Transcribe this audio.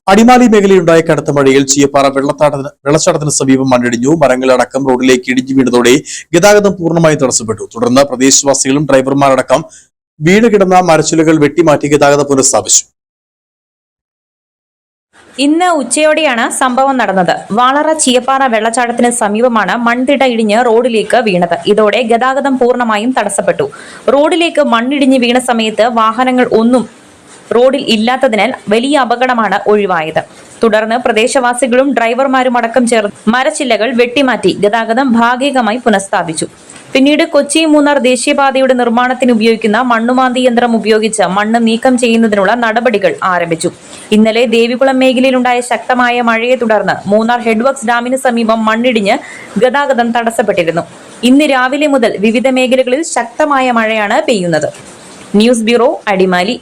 അടിമാലി മേഖലയിലുണ്ടായ കനത്ത മഴയിൽ ചീയപ്പാറ വെള്ളച്ചാട്ടത്തിന് സമീപം മണ്ണിടിഞ്ഞു. മരങ്ങളടക്കം റോഡിലേക്ക് ഇടിഞ്ഞു വീണതോടെ ഗതാഗതം പൂർണ്ണമായും തടസ്സപ്പെട്ടു. തുടർന്ന് പ്രദേശവാസികളും ഡ്രൈവർമാരടക്കം വീണുകിടന്ന മരച്ചില്ലകൾ വെട്ടിമാറ്റി ഗതാഗതം പുനഃസ്ഥാപിച്ചു. ഇന്ന് ഉച്ചയോടെയാണ് സംഭവം നടന്നത്. വാളറ ചീയപ്പാറ വെള്ളച്ചാട്ടത്തിന് സമീപമാണ് മൺതിട്ട ഇടിഞ്ഞ് റോഡിലേക്ക് വീണത്. ഇതോടെ ഗതാഗതം പൂർണ്ണമായും തടസ്സപ്പെട്ടു. റോഡിലേക്ക് മണ്ണിടിഞ്ഞ് വീണ സമയത്ത് വാഹനങ്ങൾ ഒന്നും റോഡിൽ ഇല്ലാത്തതിനാൽ വലിയ അപകടമാണ് ഒഴിവായത്. തുടർന്ന് പ്രദേശവാസികളും ഡ്രൈവർമാരും അടക്കം ചേർന്ന് മരച്ചില്ലകൾ വെട്ടിമാറ്റി ഗതാഗതം ഭാഗികമായി പുനഃസ്ഥാപിച്ചു. പിന്നീട് കൊച്ചി മൂന്നാർ ദേശീയപാതയുടെ നിർമ്മാണത്തിന് ഉപയോഗിക്കുന്ന മണ്ണുമാന്തി യന്ത്രം ഉപയോഗിച്ച് മണ്ണ് നീക്കം ചെയ്യുന്നതിനുള്ള നടപടികൾ ആരംഭിച്ചു. ഇന്നലെ ദേവികുളം മേഖലയിലുണ്ടായ ശക്തമായ മഴയെ തുടർന്ന് മൂന്നാർ ഹെഡ്വർക്സ് ഡാമിന് സമീപം മണ്ണിടിഞ്ഞ് ഗതാഗതം തടസ്സപ്പെട്ടിരുന്നു. ഇന്ന് രാവിലെ മുതൽ വിവിധ മേഖലകളിൽ ശക്തമായ മഴയാണ് പെയ്യുന്നത്. News bureau, Adimali.